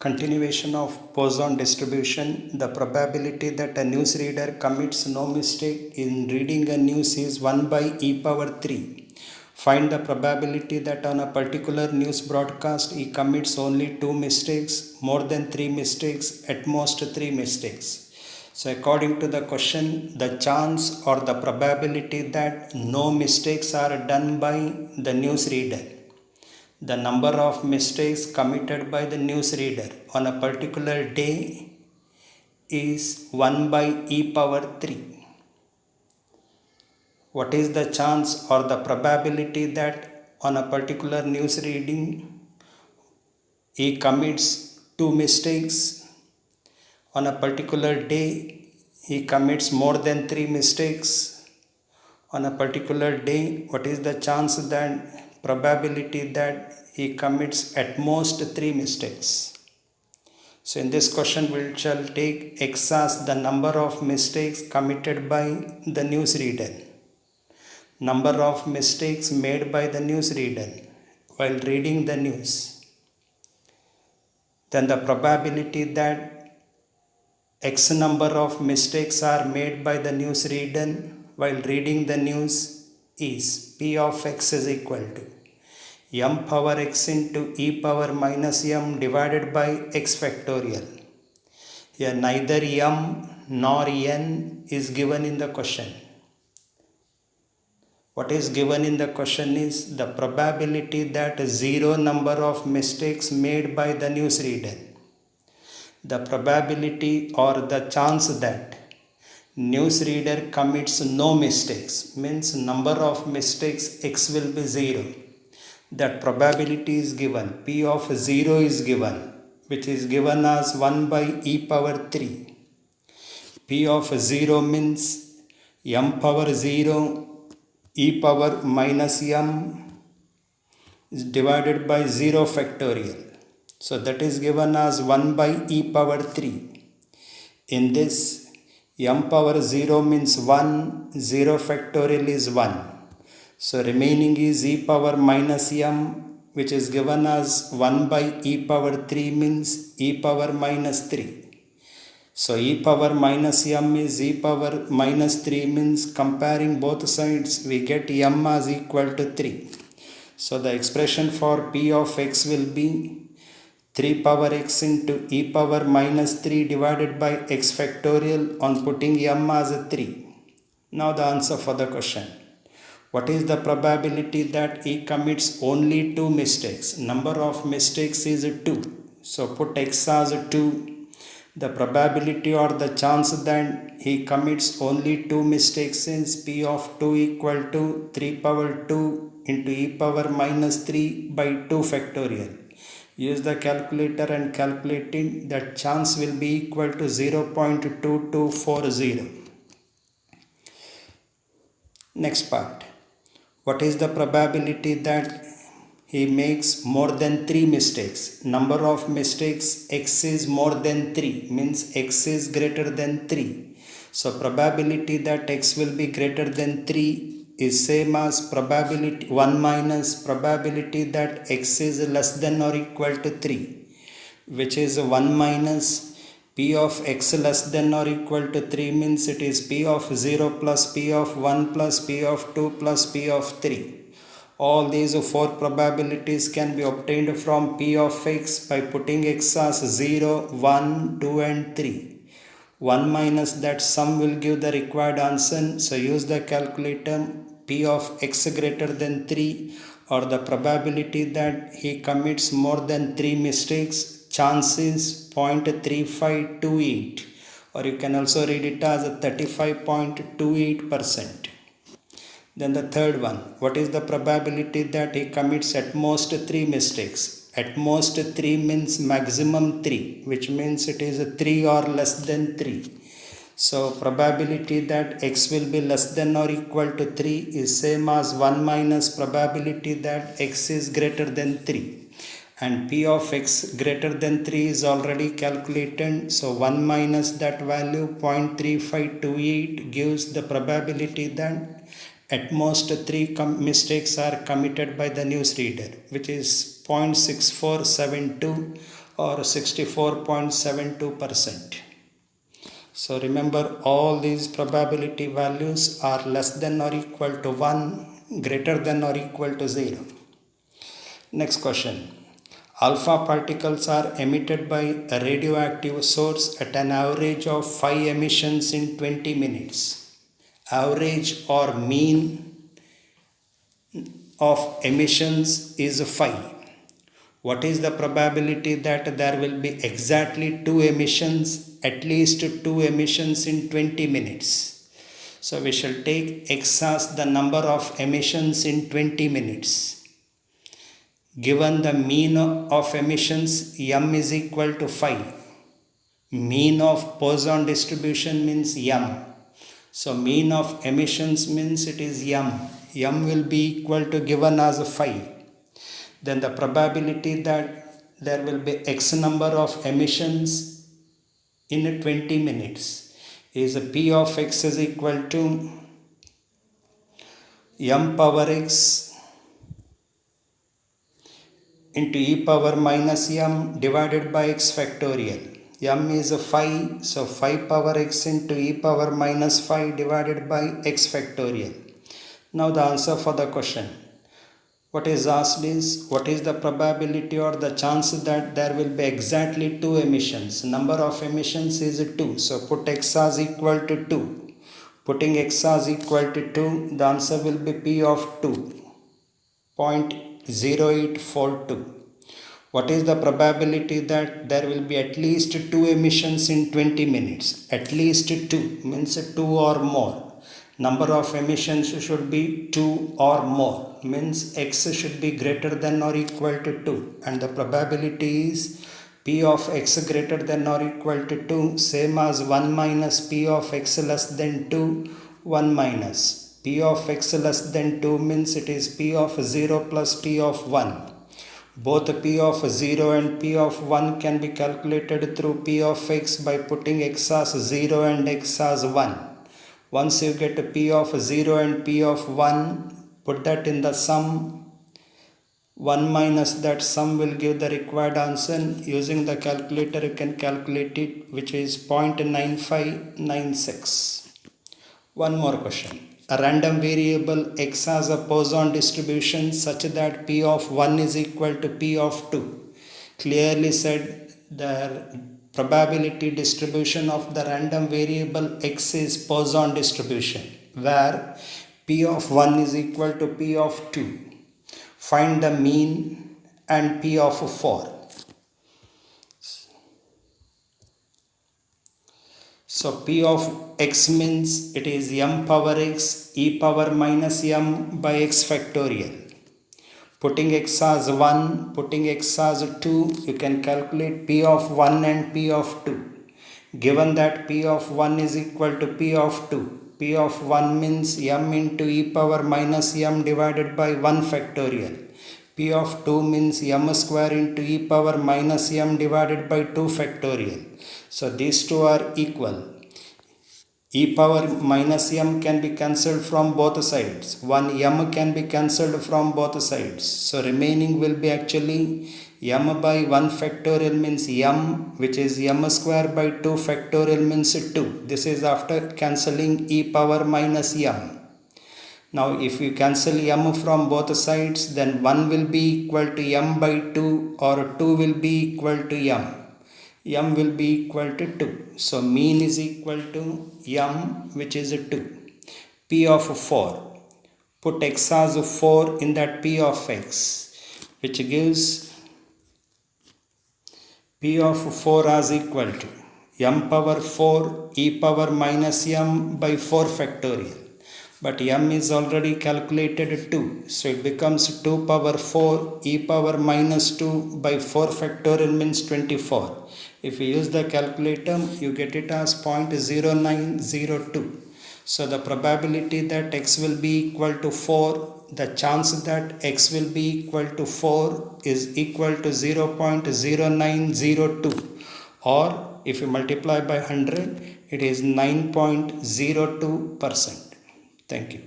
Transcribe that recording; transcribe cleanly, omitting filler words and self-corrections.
Continuation of Poisson distribution. The probability that a newsreader commits no mistake in reading a news is 1 by e power 3. Find the probability that on a particular news broadcast he commits only 2 mistakes, more than 3 mistakes, at most 3 mistakes. So according to the question, the chance or the probability that no mistakes are done by the newsreader. The number of mistakes committed by the newsreader on a particular day is 1 by e power 3. What is the chance or the probability that on a particular news reading he commits 2 mistakes? On a particular day he commits more than 3 mistakes? On a particular day, what is the chance that probability that he commits at most 3 mistakes? So in this question we shall take x as the number of mistakes committed by the newsreader, number of mistakes made by the newsreader while reading the news. Then the probability that x number of mistakes are made by the newsreader while reading the news is P of x is equal to m power x into e power minus m divided by x factorial. Here neither m nor n is given in the question. What is given in the question is the probability that zero number of mistakes made by the newsreader. The probability or the chance that newsreader commits no mistakes means number of mistakes x will be 0. That probability is given. P of 0 is given, which is given as 1 by e power 3. P of 0 means m power 0 e power minus m is divided by 0 factorial. So that is given as 1 by e power 3. In this, m power 0 means 1, 0 factorial is 1. So remaining is e power minus m, which is given as 1 by e power 3 means e power minus 3. So e power minus m is e power minus 3 means comparing both sides we get m as equal to 3. So the expression for p of x will be 3 power x into e power minus 3 divided by x factorial on putting m as a 3. Now the answer for the question. What is the probability that he commits only 2 mistakes? Number of mistakes is 2. So put x as 2. The probability or the chance that he commits only 2 mistakes is p of 2 equal to 3 power 2 into e power minus 3 by 2 factorial. Use the calculator and calculating, that chance will be equal to 0.2240. Next part. What is the probability that he makes more than 3 mistakes? Number of mistakes x is more than 3 means x is greater than 3. So probability that x will be greater than 3 is same as probability 1 minus probability that x is less than or equal to 3, which is 1 minus p of x less than or equal to 3 means it is p of 0 plus p of 1 plus p of 2 plus p of 3. All these 4 probabilities can be obtained from p of x by putting x as 0, 1, 2 and 3. 1 minus that sum will give the required answer. So use the calculator. P of x greater than 3 or the probability that he commits more than 3 mistakes, chance is 0.3528, or you can also read it as 35.28%. Then the third one, what is the probability that he commits at most 3 mistakes? At most 3 means maximum 3, which means it is 3 or less than 3. So probability that x will be less than or equal to 3 is same as 1 minus probability that x is greater than 3. And p of x greater than 3 is already calculated. So 1 minus that value 0.3528 gives the probability that at most 3 mistakes are committed by the newsreader, which is 0.6472 or 64.72%. So remember, all these probability values are less than or equal to 1, greater than or equal to 0. Next question. Alpha particles are emitted by a radioactive source at an average of 5 emissions in 20 minutes. Average or mean of emissions is 5. What is the probability that there will be exactly 2 emissions, at least 2 emissions in 20 minutes? So we shall take x as the number of emissions in 20 minutes. Given the mean of emissions, m is equal to 5. Mean of Poisson distribution means m. So mean of emissions means it is m. M will be equal to given as 5. Then the probability that there will be x number of emissions in 20 minutes is p of x is equal to m power x into e power minus m divided by x factorial. M is 5, so 5 power x into e power minus 5 divided by x factorial. Now the answer for the question. What is asked is, what is the probability or the chance that there will be exactly 2 emissions? Number of emissions is 2, so put x as equal to 2. Putting x as equal to 2, the answer will be p of 2.0842. What is the probability that there will be at least 2 emissions in 20 minutes? At least 2 means 2 or more. Number of emissions should be 2 or more, means x should be greater than or equal to 2, and the probability is p of x greater than or equal to 2, same as 1 minus p of x less than 2, 1 minus. P of x less than 2 means it is p of 0 plus p of 1. Both p of 0 and p of 1 can be calculated through p of x by putting x as 0 and x as 1. Once you get p of 0 and p of 1, put that in the sum. 1 minus that sum will give the required answer. Using the calculator you can calculate it, which is 0.9596. One more question. A random variable x has a Poisson distribution such that p of 1 is equal to p of 2. Clearly said, the probability distribution of the random variable x is Poisson distribution, where p of 1 is equal to p of 2. Find the mean and p of 4. So p of x means it is m power x e power minus m by x factorial. Putting x as 1, putting x as 2, you can calculate p of 1 and p of 2. Given that p of 1 is equal to p of 2, p of 1 means m into e power minus m divided by 1 factorial. P of 2 means m square into e power minus m divided by 2 factorial. So these two are equal. E power minus m can be cancelled from both sides. 1 m can be cancelled from both sides. So remaining will be actually m by 1 factorial means m, which is m square by 2 factorial means 2. This is after cancelling e power minus m. Now if you cancel m from both sides, then 1 will be equal to m by 2 or 2 will be equal to m. M will be equal to 2. So mean is equal to m, which is 2. P of 4. Put x as 4 in that p of x, which gives p of 4 as equal to m power 4 e power minus m by 4 factorial. But m is already calculated 2, so it becomes 2 power 4 e power minus 2 by 4 factorial means 24. If you use the calculator, you get it as 0.0902. So the probability that x will be equal to 4, the chance that x will be equal to 4 is equal to 0.0902, or if you multiply by 100, it is 9.02%. Thank you.